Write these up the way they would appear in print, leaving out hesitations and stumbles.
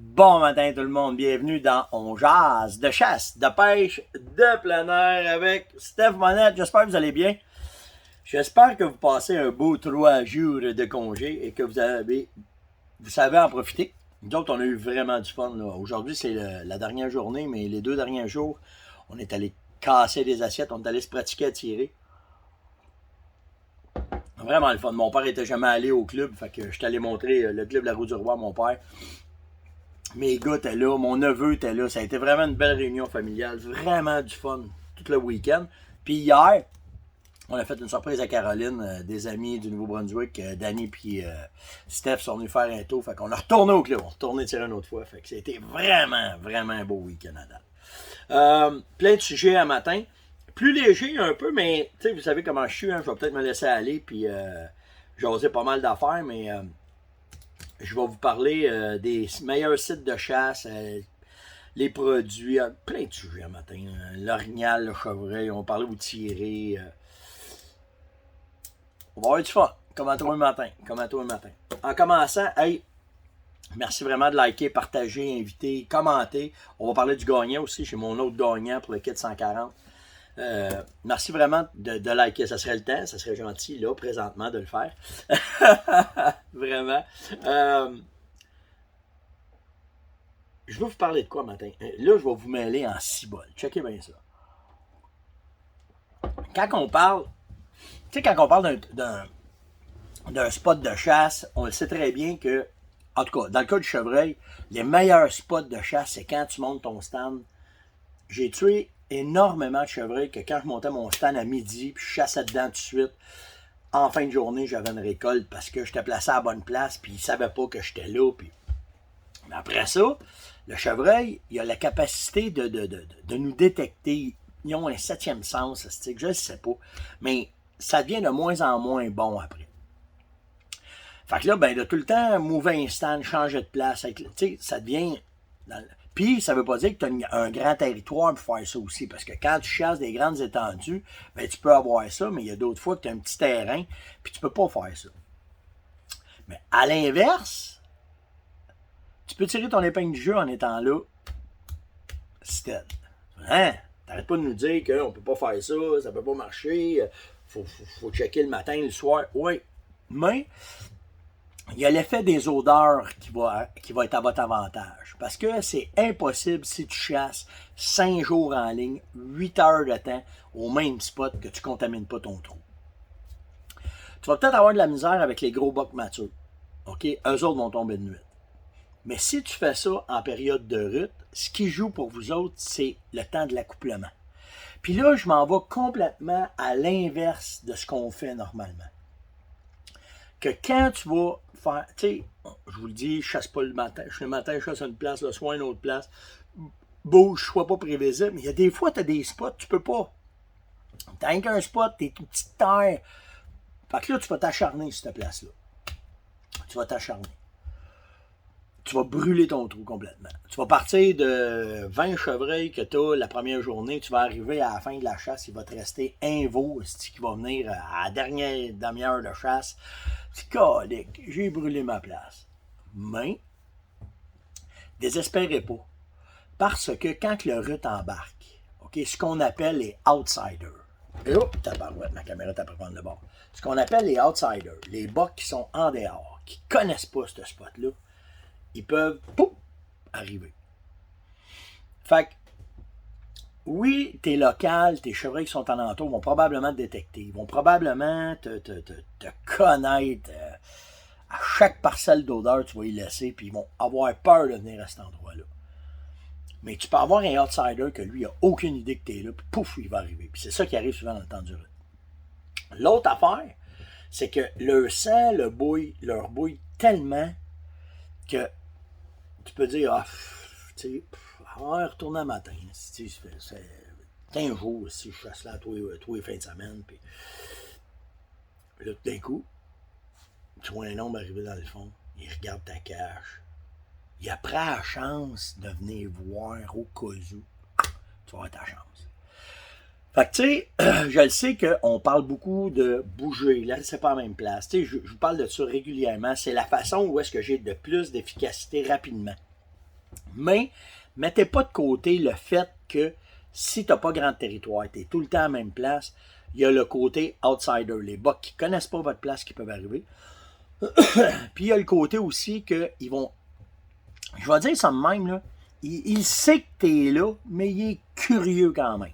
Bon matin tout le monde, bienvenue dans On Jase de chasse, de pêche, de plein air avec Steph Monette. J'espère que vous allez bien. J'espère que vous passez un beau 3 jours de congé et que vous savez en profiter. Nous autres, on a eu vraiment du fun. Aujourd'hui, c'est la dernière journée, mais les 2 derniers jours, on est allé casser des assiettes, on est allé se pratiquer à tirer. Vraiment le fun. Mon père était jamais allé au club, fait que je suis allé montrer le club La Roue du Roi à mon père. Mes gars étaient là, mon neveu était là. Ça a été vraiment une belle réunion familiale. Vraiment du fun tout le week-end. Puis hier, on a fait une surprise à Caroline, des amis du Nouveau-Brunswick. Danny et Steph sont venus faire un tour. Fait qu'on a retourné au club. On a retourné tirer une autre fois. Fait que c'était vraiment un beau week-end à date. Plein de sujets à matin. Plus léger un peu, mais vous savez comment je suis. Hein, je vais peut-être me laisser aller. Puis jaser pas mal d'affaires, mais je vais vous parler des meilleurs sites de chasse, les produits, plein de sujets un matin. L'orignal, le chevreuil, on va parler au tirer. On va avoir du fun, comme à toi le matin. En commençant, hey, merci vraiment de liker, partager, inviter, commenter. On va parler du gagnant aussi, chez mon autre gagnant pour le kit 140. Merci vraiment de liker, ça serait le temps, ça serait gentil là présentement de le faire. Vraiment. Je vais vous parler de quoi matin? Là, je vais vous mêler en cibolle. Checkez bien ça. Quand on parle d'un spot de chasse, on le sait très bien que, en tout cas, dans le cas du chevreuil, les meilleurs spots de chasse, c'est quand tu montes ton stand. J'ai tué énormément de chevreuils que quand je montais mon stand à midi, puis je chassais dedans tout de suite, en fin de journée, j'avais une récolte parce que j'étais placé à la bonne place, puis ils ne savaient pas que j'étais là. Puis... Mais après ça, le chevreuil, il a la capacité de nous détecter. Ils ont un 7e sens, je ne sais pas. Mais ça devient de moins en moins bon après. Fait que là, ben, de tout le temps, mouver un stand, changer de place, ça devient... Puis, ça ne veut pas dire que tu as un grand territoire pour faire ça aussi. Parce que quand tu chasses des grandes étendues, ben, tu peux avoir ça, mais il y a d'autres fois que tu as un petit terrain, puis tu ne peux pas faire ça. Mais à l'inverse, tu peux tirer ton épingle du jeu en étant là, stead. Hein? T'arrêtes pas de nous dire qu'on ne peut pas faire ça, ça ne peut pas marcher, faut checker le matin, le soir. Oui, mais il y a l'effet des odeurs qui va être à votre avantage. Parce que c'est impossible si tu chasses 5 jours en ligne, 8 heures de temps au même spot que tu ne contamines pas ton trou. Tu vas peut-être avoir de la misère avec les gros bocs matures. OK? Eux autres vont tomber de nuit. Mais si tu fais ça en période de rut, ce qui joue pour vous autres, c'est le temps de l'accouplement. Puis là, je m'en vais complètement à l'inverse de ce qu'on fait normalement. Que quand tu vas faire, tu sais, je vous le dis, je chasse pas le matin. Le matin, je chasse une place, le soir, une autre place. Bouge, sois pas prévisible. Mais il y a des fois, tu as des spots, tu peux pas. T'as rien qu'un spot, t'es une petite terre. Fait que là, tu vas t'acharner sur cette place-là. Tu vas t'acharner. Tu vas brûler ton trou complètement. Tu vas partir de 20 chevreuils que tu as la première journée, tu vas arriver à la fin de la chasse, il va te rester un veau qui va venir à la dernière demi-heure de chasse. C'est colique, j'ai brûlé ma place. Mais, désespérez pas. Parce que quand le rut embarque, okay, ce qu'on appelle les outsiders, et oh, tabarouette, ma caméra t'a pris prendre le bord. Ce qu'on appelle les outsiders, les bocs qui sont en dehors, qui ne connaissent pas ce spot-là, ils peuvent arriver. Fait que, oui, tes locales, tes chevreuils qui sont en entour vont probablement te détecter. Ils vont probablement te connaître. À chaque parcelle d'odeur, tu vas y laisser, puis ils vont avoir peur de venir à cet endroit-là. Mais tu peux avoir un outsider que lui, il n'a aucune idée que tu es là, puis pouf, il va arriver. Puis c'est ça qui arrive souvent dans le temps du rut. L'autre affaire, c'est que leur sang leur bouille tellement que tu peux dire, tu sais, retourner le matin. C'est 15 jours si je chasse là tous les fins de semaine. Puis là, tout d'un coup, tu vois un homme arriver dans le fond, il regarde ta cache. Il a pris la chance de venir voir au cas où. Tu vas avoir ta chance. Fait que, tu sais, je le sais qu'on parle beaucoup de bouger. Là, c'est pas la même place. Tu sais, je vous parle de ça régulièrement. C'est la façon où est-ce que j'ai de plus d'efficacité rapidement. Mais mettez pas de côté le fait que si tu n'as pas grand territoire, tu es tout le temps à la même place, il y a le côté outsider, les bucks qui ne connaissent pas votre place qui peuvent arriver. Puis il y a le côté aussi qu'ils vont, je vais dire ça de même, là, il sait que tu es là, mais il est curieux quand même.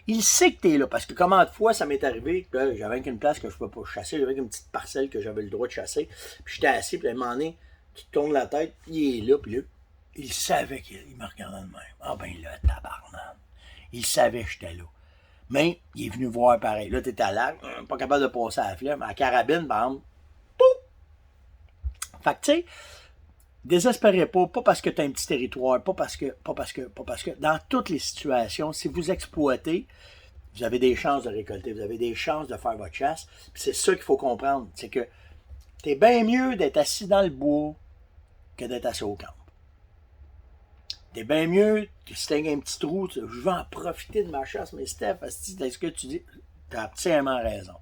Il sait que tu es là, parce que combien de fois ça m'est arrivé que j'avais une place que je ne pouvais pas chasser, j'avais une petite parcelle que j'avais le droit de chasser, puis j'étais assis, puis à un moment donné, tu te tournes la tête, puis il est là, puis là, il savait qu'il me regardait de même. Ah ben là, tabarnak. Il savait que j'étais là. Mais il est venu voir pareil. Là, t'étais à l'arc, pas capable de passer à la flemme. À la carabine, par exemple, pouf! Fait que, tu sais, désespérez pas parce que tu as un petit territoire, pas parce que, dans toutes les situations, si vous exploitez, vous avez des chances de récolter, vous avez des chances de faire votre chasse. Puis c'est ça qu'il faut comprendre, c'est que t'es bien mieux d'être assis dans le bois que d'être assis au camp. T'es bien mieux que si t'as un petit trou, je veux en profiter de ma chasse, mais Steph, est-ce que tu dis, t'as absolument raison.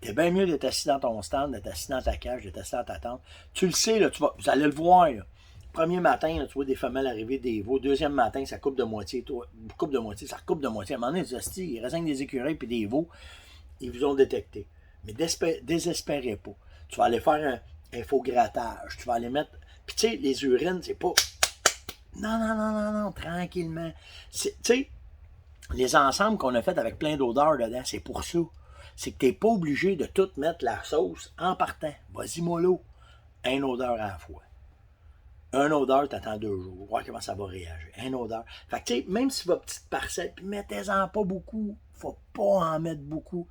T'es bien mieux d'être assis dans ton stand, d'être assis dans ta cage, d'être assis dans ta tente. Tu le sais, là, vous allez le voir. Là. Premier matin, là, tu vois des femelles arriver, des veaux. Deuxième matin, ça coupe de moitié. Ça recoupe de moitié. À un moment donné, il reste des écureuils et des veaux. Ils vous ont détecté. Mais désespérez pas. Tu vas aller faire un faux grattage. Tu vas aller mettre... Puis tu sais, les urines, c'est pas... Non, tranquillement. Tu sais, les ensembles qu'on a fait avec plein d'odeurs dedans, c'est pour ça. C'est que t'es pas obligé de tout mettre la sauce en partant. Vas-y, mollo. Un odeur à la fois. Un odeur, t'attends 2 jours. Voir comment ça va réagir. Un odeur. Fait que, tu sais, même si votre petite parcelle, puis mettez-en pas beaucoup. Faut pas en mettre beaucoup.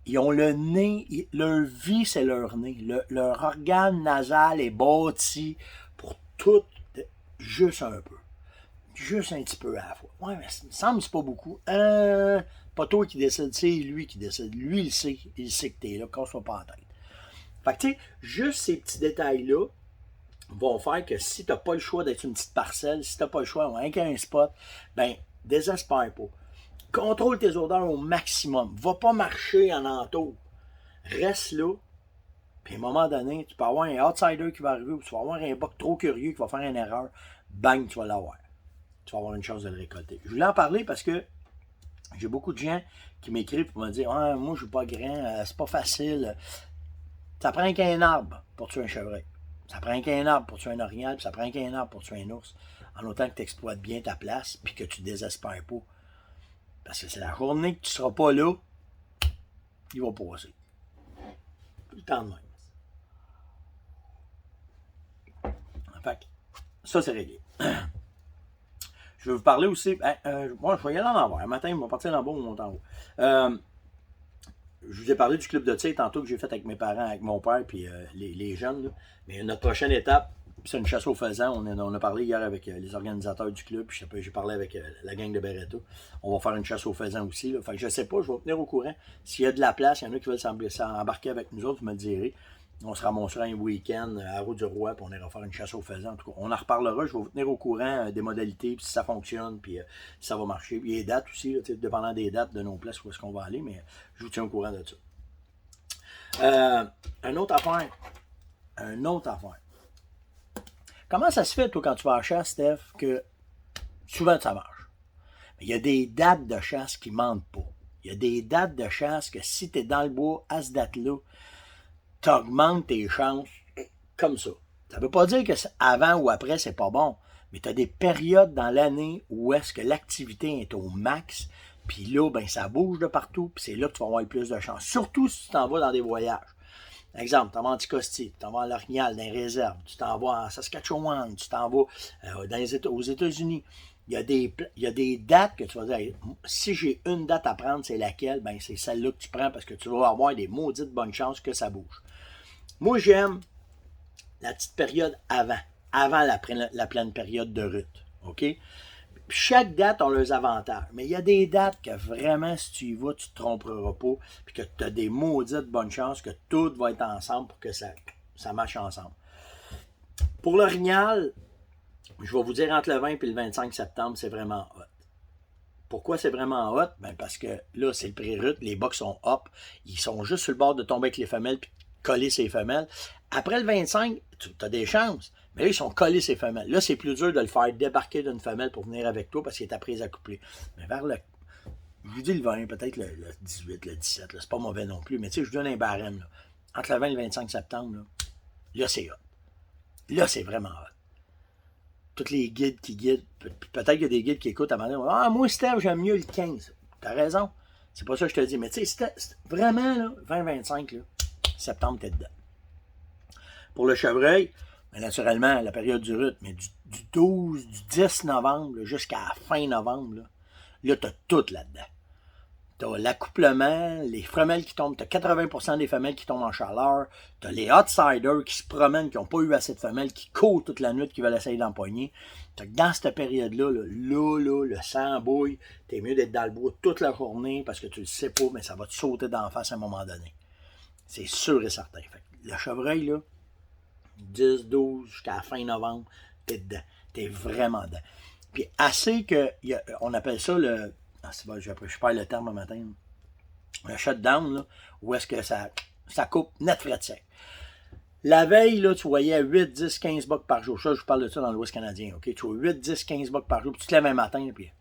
Ils ont le nez, leur vie, c'est leur nez. Leur organe nasal est bâti pour tout, juste un peu. Juste un petit peu à la fois. Ouais, mais ça me semble que c'est pas beaucoup. Pas toi qui décide, c'est lui qui décide. Lui, il sait que t'es là, casse-toi pas la tête. Fait que, tu sais, juste ces petits détails-là vont faire que si t'as pas le choix d'être une petite parcelle, si t'as pas le choix avec un spot, ben, désespère pas. Contrôle tes odeurs au maximum. Va pas marcher en entour. Reste là. Puis à un moment donné, tu peux avoir un outsider qui va arriver ou tu vas avoir un buck trop curieux qui va faire une erreur. Bang, tu vas l'avoir. Tu vas avoir une chance de le récolter. Je voulais en parler parce que j'ai beaucoup de gens qui m'écrivent pour me dire ah, moi je suis pas grand, c'est pas facile. Ça prend qu'un arbre pour tuer un chevreuil. Ça prend qu'un arbre pour tuer un orignal, puis ça prend qu'un arbre pour tuer un ours. En autant que tu exploites bien ta place puis que tu désespères pas. Parce que c'est la journée que tu seras pas là, il va passer. Tout le temps de même. Fait que, ça c'est réglé. Je vais vous parler aussi. Moi, je vais y aller en envers. Un matin, ils vont partir en bas ou monter en haut. Je vous ai parlé du club de tir tantôt que j'ai fait avec mes parents, avec mon père puis les jeunes. Là. Mais notre prochaine étape, c'est une chasse aux faisans. On a parlé hier avec les organisateurs du club. Puis j'ai parlé avec la gang de Beretta. On va faire une chasse aux faisans aussi. Là. Fait que je sais pas, je vais vous tenir au courant. S'il y a de la place, il y en a qui veulent s'embarquer avec nous autres, vous me le direz. On se ramassera un week-end à Route-du-Roi, puis on ira faire une chasse aux faisans. En tout cas, on en reparlera. Je vais vous tenir au courant des modalités, puis si ça fonctionne, puis si ça va marcher. Puis les dates aussi, là, dépendant des dates de nos places où est-ce qu'on va aller, mais je vous tiens au courant de ça. Une autre affaire. Comment ça se fait, toi, quand tu vas à la chasse, Steph, que souvent ça marche? Il y a des dates de chasse qui mentent pas. Il y a des dates de chasse que si tu es dans le bois à cette date-là, tu augmentes tes chances comme ça. Ça ne veut pas dire que avant ou après, c'est pas bon, mais tu as des périodes dans l'année où est-ce que l'activité est au max, puis là, ben, ça bouge de partout, puis c'est là que tu vas avoir le plus de chance. Surtout si tu t'en vas dans des voyages. Exemple, tu t'en vas en Anticosti, tu t'en vas à l'Orignal, dans les réserves, tu t'en vas en Saskatchewan, tu t'en vas aux États-Unis. Il y a des dates que tu vas dire, si j'ai une date à prendre, c'est laquelle? Ben, c'est celle-là que tu prends parce que tu vas avoir des maudites bonnes chances que ça bouge. Moi, j'aime la petite période avant la pleine période de rut. OK? Puis chaque date a leurs avantages. Mais il y a des dates que vraiment, si tu y vas, tu ne te tromperas pas. Puis que tu as des maudites bonnes chances que tout va être ensemble pour que ça marche ensemble. Pour l'orignal, je vais vous dire entre le 20 et le 25 septembre, c'est vraiment hot. Pourquoi c'est vraiment hot? Ben parce que là, c'est le pré-rut, les bucks sont up, ils sont juste sur le bord de tomber avec les femelles puis coller ces femelles. Après le 25, tu as des chances, Mais là, ils sont collés, ces femelles. Là, c'est plus dur de le faire débarquer d'une femelle pour venir avec toi parce qu'il est appris à coupler. Mais vers le, je vous dis le 20, peut-être le 18, le 17, là, c'est pas mauvais non plus, mais tu sais, je vous donne un barème, là. Entre le 20 et le 25 septembre, là c'est hot. Là, c'est vraiment hot. Tous les guides qui guident, peut-être qu'il y a des guides qui écoutent à un moment donné, ah, moi, Steph, j'aime mieux le 15. T'as raison. C'est pas ça que je te dis, mais tu sais, vraiment, là, 20-25, là, septembre, t'es dedans. Pour le chevreuil, ben, naturellement, la période du rut, mais du 12, du 10 novembre jusqu'à la fin novembre, là, t'as tout là-dedans. T'as l'accouplement, les femelles qui tombent, t'as 80% des femelles qui tombent en chaleur, t'as les outsiders qui se promènent, qui n'ont pas eu assez de femelles, qui courent toute la nuit, qui veulent essayer d'empoigner. T'as que dans cette période-là, le sang bouille, t'es mieux d'être dans le bois toute la journée parce que tu le sais pas, mais ça va te sauter d'en face à un moment donné. C'est sûr et certain. Fait que le chevreuil, là, 10, 12 jusqu'à la fin novembre, t'es dedans. T'es vraiment dedans. Puis assez que, on appelle ça le... Ah, c'est bon, je perds le terme le matin. Un shutdown, là, où est-ce que ça coupe net frais de sec. La veille, là, tu voyais 8, 10, 15 bucks par jour. Ça, je vous parle de ça dans l'Ouest canadien. Okay? Tu vois 8, 10, 15 bucks par jour. Puis tu te lèves un matin, puis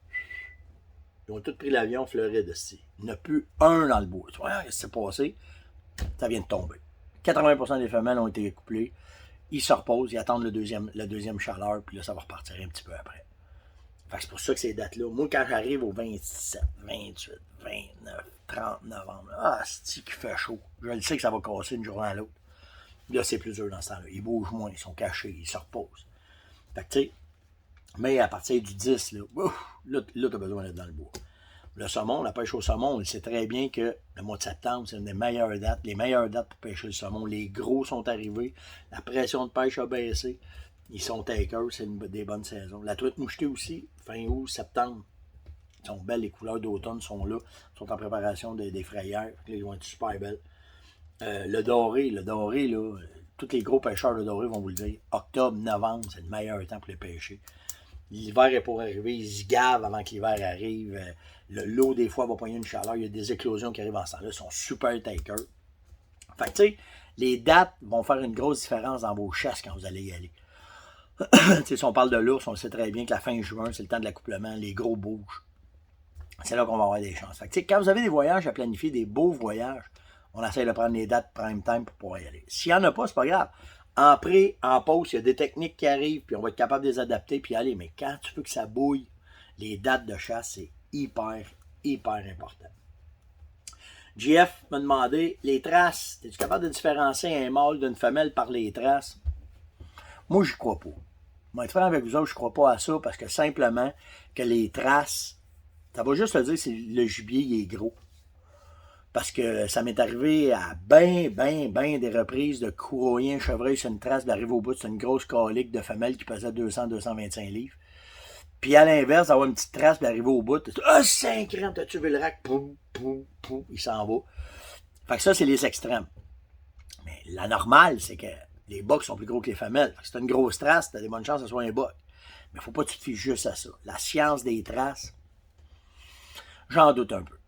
ils ont tous pris l'avion Floride. Il n'y en a plus un dans le bois. Tu vois, qu'est-ce qui s'est passé? Ça vient de tomber. 80% des femelles ont été couplées. Ils se reposent, ils attendent la deuxième chaleur, puis là, ça va repartir un petit peu après. Fait que c'est pour ça que ces dates-là, moi, quand j'arrive au 27, 28, 29, 30 novembre, c'est qu'il fait chaud. Je le sais que ça va casser une journée à l'autre. Là, c'est plus dur dans ce temps-là. Ils bougent moins, ils sont cachés, ils se reposent. Fait que, tu sais, mais à partir du 10, là, t'as besoin d'être dans le bois. Le saumon, la pêche au saumon, on le sait très bien que le mois de septembre, c'est une des meilleures dates. Les meilleures dates pour pêcher le saumon. Les gros sont arrivés. La pression de pêche a baissé. Ils sont takers, c'est des bonnes saisons. La truite mouchetée aussi, fin août, septembre. Ils sont belles, les couleurs d'automne sont là. Ils sont en préparation des frayères. Ils vont être super belles. Le doré, là, tous les gros pêcheurs de doré vont vous le dire. Octobre, novembre, c'est le meilleur temps pour les pêcher. L'hiver est pour arriver, ils se gavent avant que l'hiver arrive. L'eau, des fois, va pogner une chaleur. Il y a des éclosions qui arrivent en ce temps-là. Ils sont super takers. Fait que, tu sais, les dates vont faire une grosse différence dans vos chasses quand vous allez y aller. Si on parle de l'ours, on sait très bien que la fin juin, c'est le temps de l'accouplement, les gros bougent. C'est là qu'on va avoir des chances. Fait que, quand vous avez des voyages à planifier, des beaux voyages, on essaie de prendre les dates prime time pour pouvoir y aller. S'il n'y en a pas, c'est pas grave. En pré, en pause, il y a des techniques qui arrivent, puis on va être capable de les adapter, puis aller. Mais quand tu veux que ça bouille, les dates de chasse, c'est hyper, hyper important. JF m'a demandé, les traces, es-tu capable de différencier un mâle d'une femelle par les traces? Moi, je crois pas. Moi, être franc avec vous autres, je crois pas à ça, parce que simplement, que les traces, ça va juste te dire si le gibier il est gros. Parce que ça m'est arrivé à ben des reprises de courir un chevreuil sur une trace, d'arriver au bout, c'est une grosse colique de femelle qui pesait 200-225 livres. Puis à l'inverse, d'avoir une petite trace, d'arriver au bout, ah, 5 ans, t'as-tu vu le rack? Pouf, pouf, pouf, il s'en va. Fait que ça, c'est les extrêmes. Mais la normale, c'est que les bocs sont plus gros que les femelles. Fait que si t'as une grosse trace, t'as des bonnes chances que ce soit un boc. Mais faut pas que tu te fies juste à ça. La science des traces, j'en doute un peu.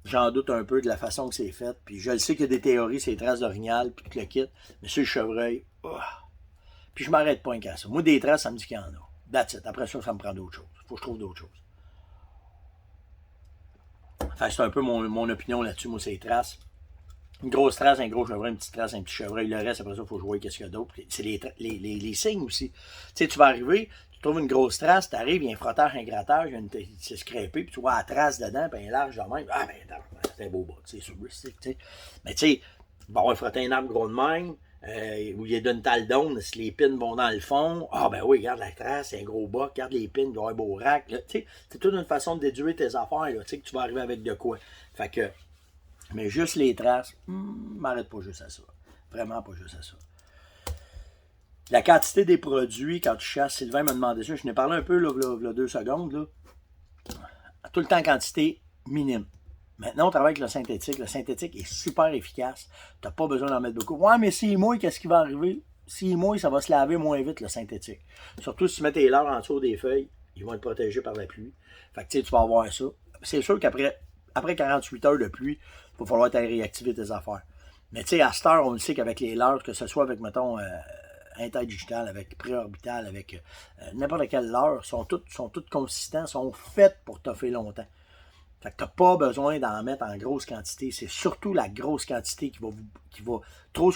J'en doute un peu de la façon que c'est fait. Puis je le sais qu'il y a des théories, c'est les traces d'orignal, puis tout le kit. Mais sur le chevreuil, puis je m'arrête pas qu'à ça. Moi, des traces, ça me dit qu'il y en a. That's it. Après ça, ça me prend d'autres choses. Faut que je trouve d'autres choses. Enfin, c'est un peu mon opinion là-dessus, moi, c'est les traces. Une grosse trace, un gros chevreuil, une petite trace, un petit chevreuil. Le reste, après ça, il faut jouer qu'est-ce qu'il y a d'autre. C'est les signes aussi. Tu sais, tu vas arriver, tu trouves une grosse trace, tu arrives, il y a un frottage, un grattage, c'est scrapé, puis tu vois la trace dedans, puis un large de même. Ah, ben, c'est un beau bas, c'est sûr. Mais tu sais, il va avoir frotté un arbre gros de même, où il y a d'une talle d'onde, si les pins vont dans le fond, ah, ben oui, regarde la trace, c'est un gros bas, regarde les pins, il va y avoir un beau rack. Tu sais, c'est toute une façon de déduire tes affaires, tu sais, que tu vas arriver avec de quoi. Fait que. Mais juste les traces, m'arrête pas juste à ça. Vraiment pas juste à ça. La quantité des produits, quand tu chasses, Sylvain m'a demandé ça, je n'ai parlé un peu, là, 2 secondes, là. Tout le temps en quantité minime. Maintenant, on travaille avec le synthétique. Le synthétique est super efficace. Tu n'as pas besoin d'en mettre beaucoup. Ouais, mais s'il mouille, qu'est-ce qui va arriver? S'il mouille, ça va se laver moins vite, le synthétique. Surtout si tu mets tes leurres en dessous des feuilles, ils vont être protégés par la pluie. Fait que tu vas avoir ça. C'est sûr qu'après 48 heures de pluie, il va falloir réactiver tes affaires. Mais tu sais, à cette heure, on le sait qu'avec les leurres, que ce soit avec, mettons, interdigital, avec préorbital, avec n'importe quelle leurre, sont toutes consistants, sont faites pour toffer longtemps. Fait que tu n'as pas besoin d'en mettre en grosse quantité. C'est surtout la grosse quantité qui va trop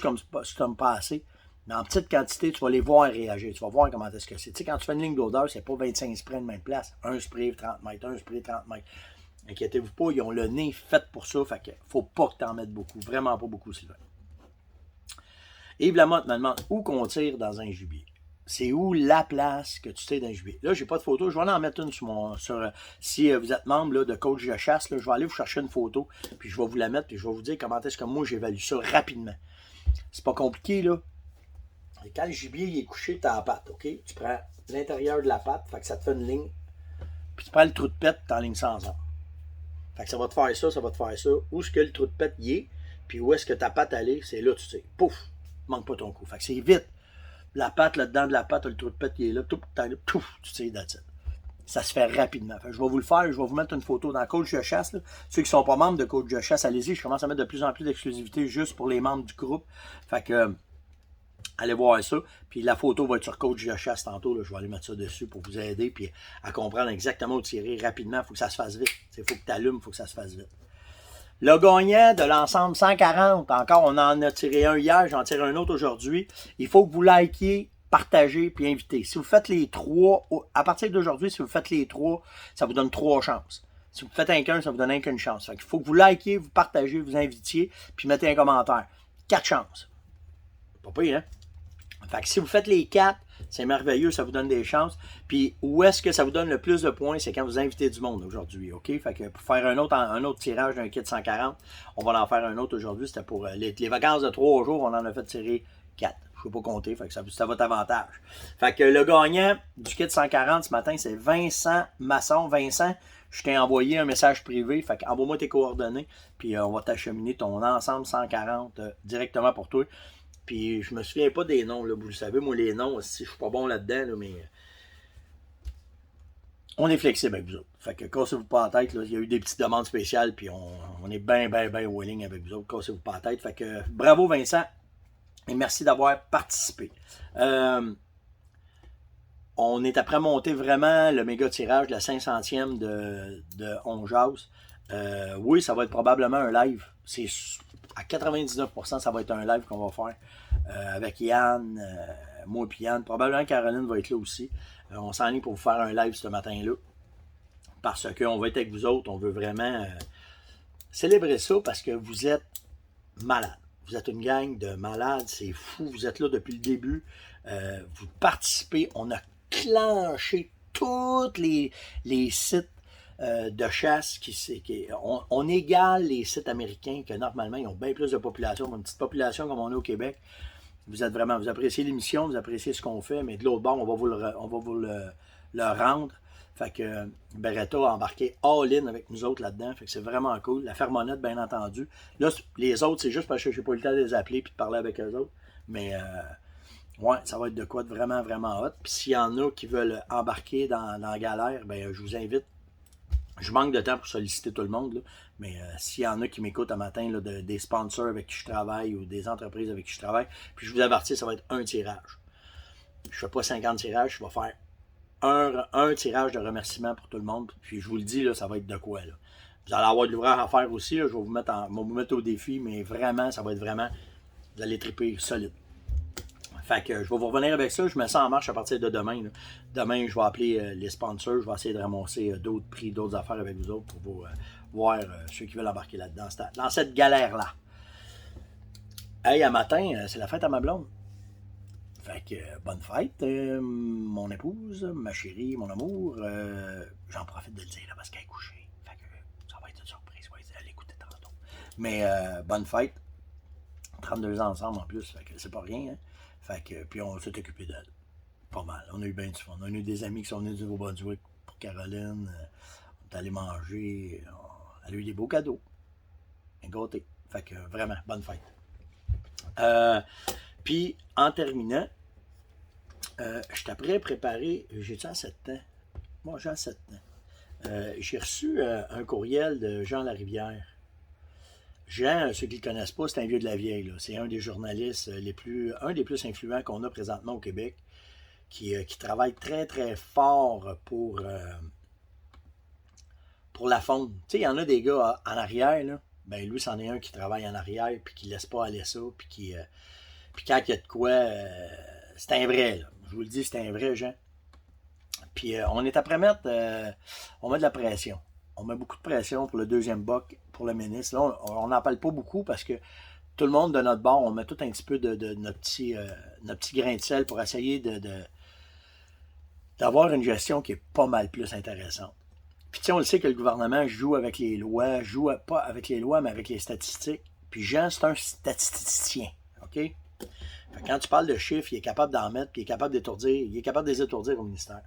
comme passer. Mais en petite quantité, tu vas les voir réagir. Tu vas voir comment est-ce que c'est. Tu sais, quand tu fais une ligne d'odeur, c'est pas 25 sprays de même place. Un spray 30 mètres, un spray 30 mètres. Inquiétez-vous pas, ils ont le nez fait pour ça. Fait que faut pas que tu en mettes beaucoup. Vraiment pas beaucoup, Sylvain. Yves Lamotte me demande où qu'on tire dans un gibier. C'est où la place que tu tires dans un gibier. Là, j'ai pas de photo. Je vais en mettre une si vous êtes membre là, de coach de chasse, là, je vais aller vous chercher une photo, puis je vais vous la mettre, puis je vais vous dire comment est-ce que moi j'évalue ça rapidement. C'est pas compliqué, là. Et quand le gibier il est couché, tu as la patte, OK? Tu prends l'intérieur de la patte, fait que ça te fait une ligne, puis tu prends le trou de pète, tu enlignes ça ensemble. Fait que ça va te faire ça, ça va te faire ça. Où est-ce que le trou de pète y est, puis où est-ce que ta patte allait, c'est là, tu sais. Pouf! Manque pas ton coup. Fait que c'est vite. La patte, là dedans de la patte, le trou de pète qui est là, tout, tu sais, that's it. Ça se fait rapidement. Fait que je vais vous le faire, je vais vous mettre une photo dans Coach de chasse. Là. Ceux qui ne sont pas membres de Coach de chasse, allez-y, je commence à mettre de plus en plus d'exclusivité juste pour les membres du groupe. Fait que allez voir ça. Puis la photo va être sur Coach de chasse tantôt. Là. Je vais aller mettre ça dessus pour vous aider puis à comprendre exactement où tirer rapidement. Il faut que ça se fasse vite. Il faut que tu allumes, il faut que ça se fasse vite. Le gagnant de l'ensemble 140, encore, on en a tiré un hier, j'en tire un autre aujourd'hui. Il faut que vous likiez, partagez puis invitez. Si vous faites les 3, à partir d'aujourd'hui, si vous faites les 3, ça vous donne 3 chances. Si vous faites un, ça vous donne qu'une chance. Fait qu'il faut que vous likiez, vous partagez, vous invitiez, puis mettez un commentaire. 4 chances. Pas pire, hein? Fait que si vous faites les 4, c'est merveilleux, ça vous donne des chances. Puis où est-ce que ça vous donne le plus de points, c'est quand vous invitez du monde aujourd'hui, OK? Fait que pour faire un autre tirage d'un kit 140, on va en faire un autre aujourd'hui. C'était pour les vacances de 3 jours, on en a fait tirer 4. Je ne peux pas compter, fait que ça à votre avantage. Fait que le gagnant du kit 140 ce matin, c'est Vincent Masson. Vincent, je t'ai envoyé un message privé, fait qu'envoie-moi tes coordonnées, puis on va t'acheminer ton ensemble 140 directement pour toi. Puis je me souviens pas des noms, là, vous le savez, moi les noms, si je suis pas bon là-dedans, là, mais on est flexible avec vous autres. Fait que cassez-vous pas la tête, là, il y a eu des petites demandes spéciales, puis on est bien willing avec vous autres, cassez-vous pas la tête. Fait que bravo Vincent, et merci d'avoir participé. On est après monter vraiment le méga tirage de la 500e de On Jase. Oui, ça va être probablement un live. C'est à 99%, ça va être un live qu'on va faire avec Yann, moi et Yann. Probablement Caroline va être là aussi. On s'enligne pour vous faire un live ce matin-là. Parce qu'on va être avec vous autres. On veut vraiment célébrer ça parce que vous êtes malades. Vous êtes une gang de malades. C'est fou. Vous êtes là depuis le début. Vous participez. On a clenché tous les sites de chasse on égale les sites américains que normalement ils ont bien plus de population, une petite population comme on est au Québec. Vous appréciez l'émission, vous appréciez ce qu'on fait, mais de l'autre bord, on va vous le rendre. Fait que Beretta a embarqué all-in avec nous autres là-dedans. Fait que c'est vraiment cool. La Fermonette, bien entendu. Là, les autres, c'est juste parce que je n'ai pas eu le temps de les appeler et de parler avec eux autres. Mais ouais, ça va être de quoi de vraiment hot. Puis s'il y en a qui veulent embarquer dans la galère, ben je vous invite. Je manque de temps pour solliciter tout le monde, là, mais s'il y en a qui m'écoutent un matin, là, des sponsors avec qui je travaille ou des entreprises avec qui je travaille, puis je vous avertis, ça va être un tirage. Je ne fais pas 50 tirages, je vais faire un tirage de remerciement pour tout le monde, puis je vous le dis, là, ça va être de quoi. Là. Vous allez avoir de l'ouvrage à faire aussi, là, je vais vous mettre au défi, mais vraiment, ça va être vraiment, vous allez triper solide. Fait que je vais vous revenir avec ça. Je mets ça en marche à partir de demain. Là. Demain, je vais appeler les sponsors. Je vais essayer de ramasser d'autres prix, d'autres affaires avec vous autres pour vous voir ceux qui veulent embarquer là-dedans, dans cette galère-là. Hey, à matin, c'est la fête à ma blonde. Fait que bonne fête, mon épouse, ma chérie, mon amour. J'en profite de le dire là, parce qu'elle est couchée. Fait que ça va être une surprise. Ouais, elle l'écouter tantôt. Mais bonne fête. 32 ans ensemble en plus. Fait que c'est pas rien, hein. Fait que, puis on s'est occupé d'elle. Pas mal. On a eu bien du fun. On a eu des amis qui sont venus du Nouveau-Brunswick pour Caroline. On est allé manger. Elle a eu des beaux cadeaux. Un gâté. Fait que vraiment, bonne fête. Puis en terminant, je t'apprête à préparer. J'ai-tu à 7 ans? Moi, j'ai à 7 ans. J'ai reçu un courriel de Jean Larivière. Jean, ceux qui ne le connaissent pas, c'est un vieux de la vieille. C'est un des journalistes un des plus influents qu'on a présentement au Québec, qui travaille très, très fort pour la faune. Tu sais, il y en a des gars en arrière, là. Ben lui, c'en est un qui travaille en arrière, puis qui laisse pas aller ça, puis quand il y a de quoi, c'est un vrai, là. Je vous le dis, c'est un vrai, Jean. Puis on est après mettre, on met de la pression. On met beaucoup de pression pour le deuxième boc, pour le ministre. Là, on n'en parle pas beaucoup parce que tout le monde de notre bord, on met tout un petit peu de notre petit grain de sel pour essayer d'avoir une gestion qui est pas mal plus intéressante. Puis tu sais, on le sait que le gouvernement joue avec les lois, pas avec les lois, mais avec les statistiques. Puis Jean, c'est un statisticien, OK? Fait que quand tu parles de chiffres, il est capable d'en mettre, puis il est capable de les étourdir au ministère.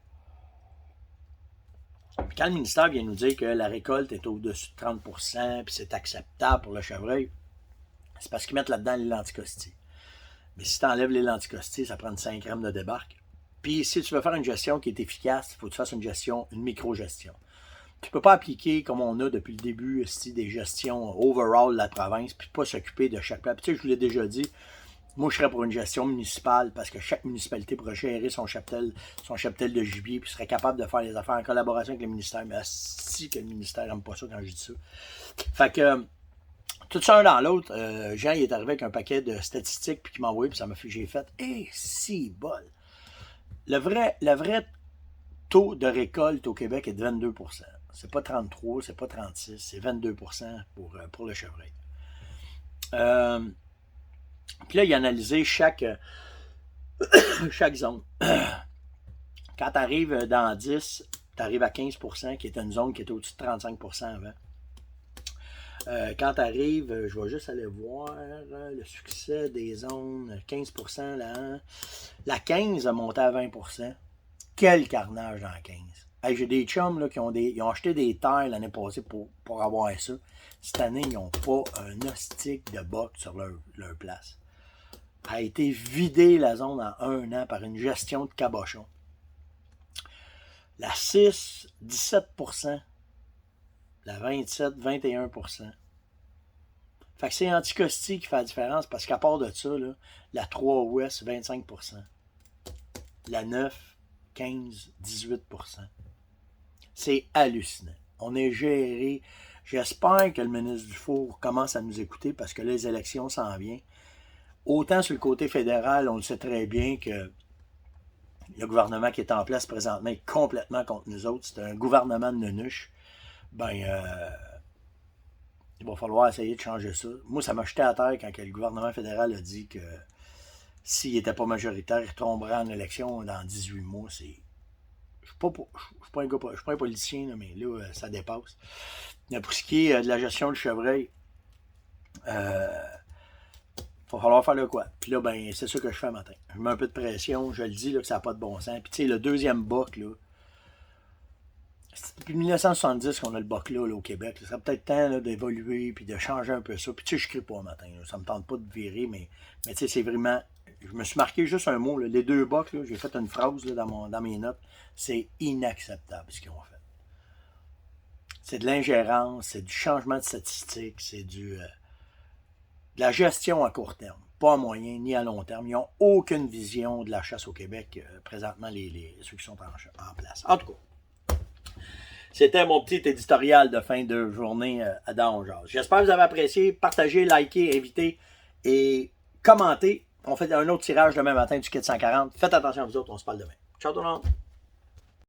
Puis quand le ministère vient nous dire que la récolte est au-dessus de 30%, puis c'est acceptable pour le chevreuil, c'est parce qu'ils mettent là-dedans les lenticostis. Mais si tu enlèves les lenticostis, ça prend 5 grammes de débarque. Puis si tu veux faire une gestion qui est efficace, il faut que tu fasses une micro-gestion. Tu ne peux pas appliquer, comme on a depuis le début, des gestions overall de la province, puis pas s'occuper de chaque plat. Puis tu sais, je vous l'ai déjà dit, moi je serais pour une gestion municipale, parce que chaque municipalité pourrait gérer son cheptel de gibier, puis serait capable de faire les affaires en collaboration avec le ministère. Mais si que le ministère n'aime pas ça quand je dis ça. Fait que, tout ça un dans l'autre, Jean il est arrivé avec un paquet de statistiques, puis qui m'a envoyé, puis ça m'a fait, j'ai fait, si bol. Le vrai taux de récolte au Québec est de 22%. C'est pas 33, c'est pas 36, c'est 22% pour le chevreuil. Puis là, il a analysé chaque zone. Quand tu arrives dans 10, tu arrives à 15%, qui est une zone qui était au-dessus de 35% avant. Quand tu arrives, je vais juste aller voir le succès des zones, 15% là. La 15 a monté à 20%. Quel carnage dans la 15. Hey, j'ai des chums là, qui ont acheté des terres l'année passée pour avoir ça. Cette année, ils n'ont pas un hostique de boc sur leur place. A été vidé la zone en 1 an par une gestion de cabochon. La 6, 17%. La 27, 21%. Fait que c'est Anticosti qui fait la différence parce qu'à part de ça, là, la 3 Ouest, 25%. La 9, 15, 18%. C'est hallucinant. On est géré. J'espère que le ministre Dufour commence à nous écouter parce que les élections s'en viennent. Autant sur le côté fédéral, on le sait très bien que le gouvernement qui est en place présentement est complètement contre nous autres. C'est un gouvernement de nunuche. Il va falloir essayer de changer ça. Moi, ça m'a jeté à terre quand le gouvernement fédéral a dit que s'il n'était pas majoritaire, il tomberait en élection dans 18 mois. Je ne suis pas un politicien, là, mais là, ça dépasse. Pour ce qui est de la gestion du chevreuil, il va falloir faire le quoi. Puis là, c'est ça que je fais le matin. Je mets un peu de pression, je le dis là, que ça n'a pas de bon sens. Puis tu sais, le deuxième boc, là, c'est depuis 1970 qu'on a le boc là, au Québec. Ça serait peut-être temps là, d'évoluer puis de changer un peu ça. Puis tu sais, je ne crie pas le matin. Là. Ça ne me tente pas de virer, mais tu sais, c'est vraiment... Je me suis marqué juste un mot. Là. Les 2 bocs, j'ai fait une phrase là, dans mes notes. C'est inacceptable ce qu'ils ont fait. C'est de l'ingérence, c'est du changement de statistiques, c'est de la gestion à court terme, pas à moyen ni à long terme. Ils n'ont aucune vision de la chasse au Québec, présentement, ceux qui sont en place. En tout cas, c'était mon petit éditorial de fin de journée à Dans Jazz. J'espère que vous avez apprécié. Partagez, likez, invitez et commentez. On fait un autre tirage demain matin du kit 140. Faites attention à vous autres, on se parle demain. Ciao tout le monde!